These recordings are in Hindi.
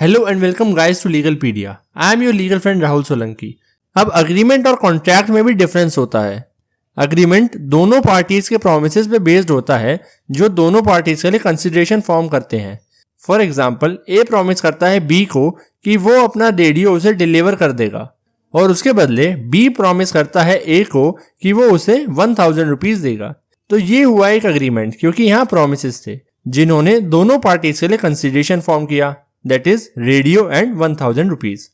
Hello and welcome guys to Legalpedia. I am your legal friend Rahul Solanki. अब अग्रीमेंट और कॉन्ट्रैक्ट में भी डिफरेंस होता है। अग्रीमेंट दोनों पार्टीज के प्रोमिसेस पे बेस्ड होता है जो दोनों पार्टीज के लिए कंसिडरेशन फॉर्म करते हैं। फॉर एग्जाम्पल, ए प्रॉमिस करता है बी को कि वो अपना रेडियो उसे डिलीवर कर देगा और उसके बदले बी प्रॉमिस करता है ए को कि वो उसे 1000 रुपीज देगा। तो ये हुआ एक अग्रीमेंट क्योंकि यहाँ प्रोमिसेस थे जिन्होंने दोनों पार्टीज के लिए कंसिडरेशन फॉर्म किया, that is radio and 1000 rupees.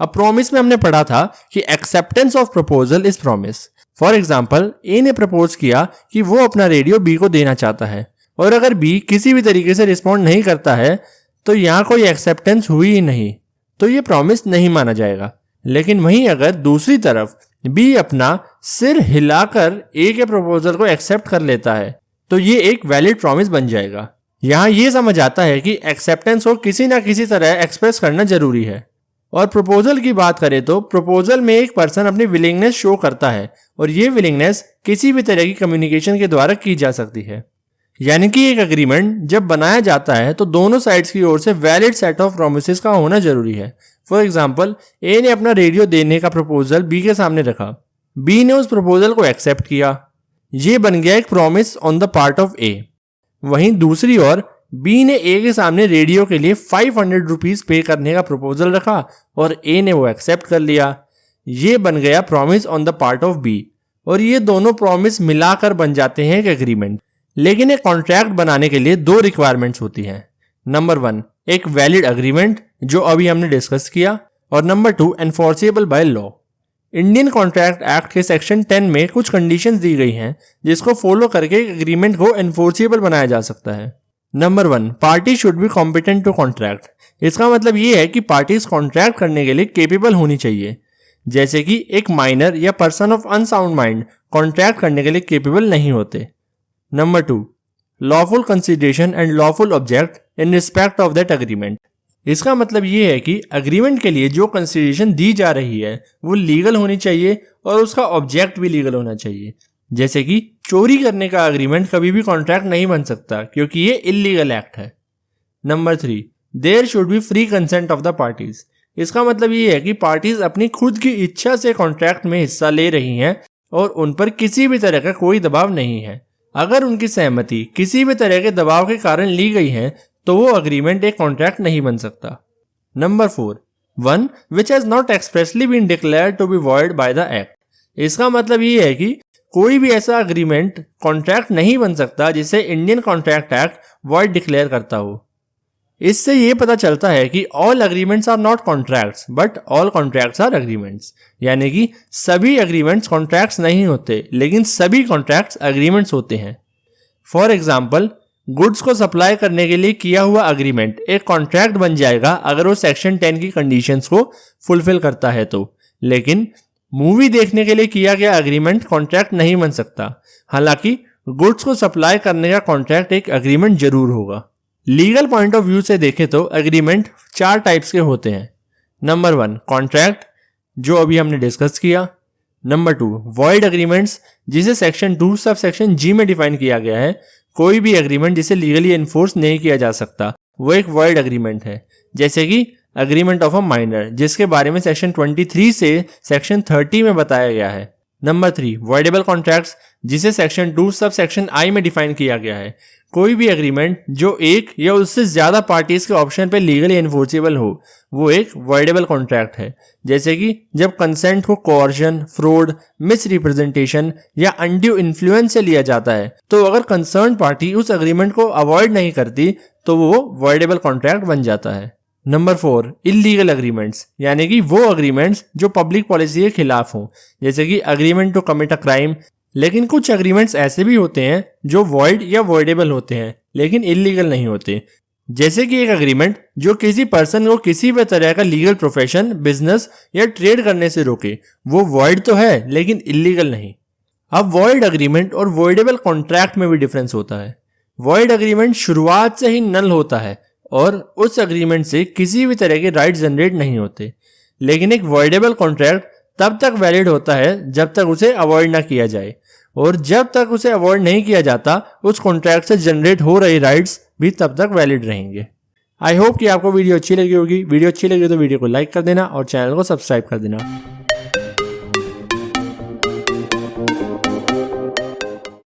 अब प्रॉमिस में हमने पढ़ा था कि acceptance of proposal is promise. For example, A ने प्रपोज किया कि वो अपना रेडियो बी को देना चाहता है और अगर बी किसी भी तरीके से रिस्पॉन्ड नहीं करता है तो यहाँ कोई एक्सेप्टेंस हुई ही नहीं, तो ये प्रॉमिस नहीं माना जाएगा। लेकिन वहीं अगर दूसरी तरफ बी अपना सिर हिलाकर ए के प्रपोजल को एक्सेप्ट कर लेता है तो ये एक वैलिड प्रॉमिस बन जाएगा। यहाँ ये समझ आता है कि एक्सेप्टेंस को किसी ना किसी तरह एक्सप्रेस करना जरूरी है। और प्रपोजल की बात करें तो प्रपोजल में एक पर्सन अपनी विलिंगनेस शो करता है और ये विलिंगनेस किसी भी तरह की कम्युनिकेशन के द्वारा की जा सकती है। यानी कि एक अग्रीमेंट जब बनाया जाता है तो दोनों साइड्स की ओर से वैलिड सेट ऑफ प्रोमिसेस का होना जरूरी है। फॉर एग्जाम्पल, ए ने अपना रेडियो देने का प्रपोजल बी के सामने रखा, बी ने उस प्रपोजल को एक्सेप्ट किया, ये बन गया एक promise on the part of A. वहीं दूसरी ओर बी ने ए के सामने रेडियो के लिए 500 रुपीज पे करने का प्रपोजल रखा और ए ने वो एक्सेप्ट कर लिया, ये बन गया promise on the part of B. और ये दोनों प्रॉमिस मिलाकर बन जाते हैं एक एग्रीमेंट। लेकिन एक कॉन्ट्रैक्ट बनाने के लिए दो रिक्वायरमेंट्स होती हैं। नंबर 1, एक वैलिड अग्रीमेंट जो अभी हमने डिस्कस किया, और number 2, enforceable by law. Indian contract act के सेक्शन 10 में कुछ कंडीशंस दी गई हैं जिसको फॉलो करके एग्रीमेंट को एनफोर्सेबल बनाया जा सकता है। Number 1, party should be competent to contract. इसका मतलब ये है कि पार्टीज कॉन्ट्रैक्ट करने के लिए केपेबल होनी चाहिए, जैसे कि एक माइनर या person of unsound mind contract करने के लिए केपेबल नहीं होते। Number 2, lawful consideration and lawful object in respect of that agreement. इसका मतलब ये है कि अग्रीमेंट के लिए जो कंसिडरेशन दी जा रही है वो लीगल होनी चाहिए और उसका ऑब्जेक्ट भी लीगल होना चाहिए। जैसे कि चोरी करने का अग्रीमेंट कभी भी कॉन्ट्रैक्ट नहीं बन सकता क्योंकि ये इलीगल एक्ट है। Number 3, there should be free consent of the parties. इसका मतलब ये है कि पार्टीज अपनी खुद की इच्छा से कॉन्ट्रैक्ट में हिस्सा ले रही हैं और उन पर किसी भी तरह का कोई दबाव नहीं है। अगर उनकी सहमति किसी भी तरह के दबाव के कारण ली गई है तो वो अग्रीमेंट एक कॉन्ट्रैक्ट नहीं बन सकता। Number 4, one which has not expressly been declared to be void by the act. इसका मतलब ये है कि कोई भी ऐसा अग्रीमेंट कॉन्ट्रैक्ट नहीं बन सकता जिसे Indian contract act void declare करता हो। इससे ये पता चलता है कि all agreements are not contracts but all contracts are agreements. यानी कि सभी अग्रीमेंट्स कॉन्ट्रैक्ट्स नहीं होते लेकिन सभी कॉन्ट्रैक्ट्स अग्रीमेंट्स होते हैं। फॉर एग्जाम्पल, गुड्स को सप्लाई करने के लिए किया हुआ अग्रीमेंट एक कॉन्ट्रैक्ट बन जाएगा अगर वो सेक्शन 10 की कंडीशंस को फुलफिल करता है तो। लेकिन मूवी देखने के लिए किया गया अग्रीमेंट कॉन्ट्रैक्ट नहीं बन सकता, हालांकि गुड्स को सप्लाई करने का कॉन्ट्रैक्ट एक अग्रीमेंट जरूर होगा। लीगल पॉइंट ऑफ व्यू से देखें तो एग्रीमेंट 4 टाइप्स के होते हैं। नंबर 1, कॉन्ट्रैक्ट जो अभी हमने डिस्कस किया। नंबर 2, वॉइड अग्रीमेंट्स जिसे सेक्शन 2 सब सेक्शन जी में डिफाइन किया गया है। कोई भी एग्रीमेंट जिसे लीगली एनफोर्स नहीं किया जा सकता वो एक वॉइड एग्रीमेंट है, जैसे कि एग्रीमेंट ऑफ अ माइनर जिसके बारे में सेक्शन 23 से सेक्शन 30 में बताया गया है। नंबर 3, वॉइडेबल कॉन्ट्रैक्ट्स जिसे सेक्शन 2 सब सेक्शन आई में डिफाइन किया गया है। कोई भी एग्रीमेंट जो एक या उससे ज्यादा पार्टीज के ऑप्शन पे लीगली एनफोर्सेबल हो वो एक वॉइडेबल कॉन्ट्रैक्ट है, जैसे कि जब कंसेंट को कोर्जन, फ्रॉड, मिस रिप्रेजेंटेशन या अनड्यू इन्फ्लुएंस से लिया जाता है तो अगर कंसर्न पार्टी उस एग्रीमेंट को अवॉइड नहीं करती तो वो वॉइडेबल कॉन्ट्रैक्ट बन जाता है। नंबर 4, इलीगल एग्रीमेंट्स यानी कि वो एग्रीमेंट्स जो पब्लिक पॉलिसी के खिलाफ हों, जैसे कि agreement to commit a crime. लेकिन कुछ एग्रीमेंट्स ऐसे भी होते हैं जो वॉइड या वॉइडेबल होते हैं लेकिन इलीगल नहीं होते, जैसे कि एक एग्रीमेंट जो किसी पर्सन को किसी भी तरह का लीगल प्रोफेशन, बिजनेस या ट्रेड करने से रोके, वो वॉइड तो है लेकिन इलीगल नहीं। अब वॉइड एग्रीमेंट और वॉइडेबल कॉन्ट्रैक्ट में भी डिफरेंस होता है। वॉइड एग्रीमेंट शुरुआत से ही नल होता है और उस एग्रीमेंट से किसी भी तरह के राइट जनरेट नहीं होते, लेकिन एक वॉइडेबल कॉन्ट्रैक्ट तब तक वैलिड होता है जब तक उसे अवॉइड ना किया जाए, और जब तक उसे अवॉइड नहीं किया जाता उस कॉन्ट्रैक्ट से जनरेट हो रही राइट्स भी तब तक वैलिड रहेंगे। आई होप कि आपको वीडियो अच्छी लगी होगी। वीडियो अच्छी लगी तो वीडियो को लाइक कर देना और चैनल को सब्सक्राइब कर देना।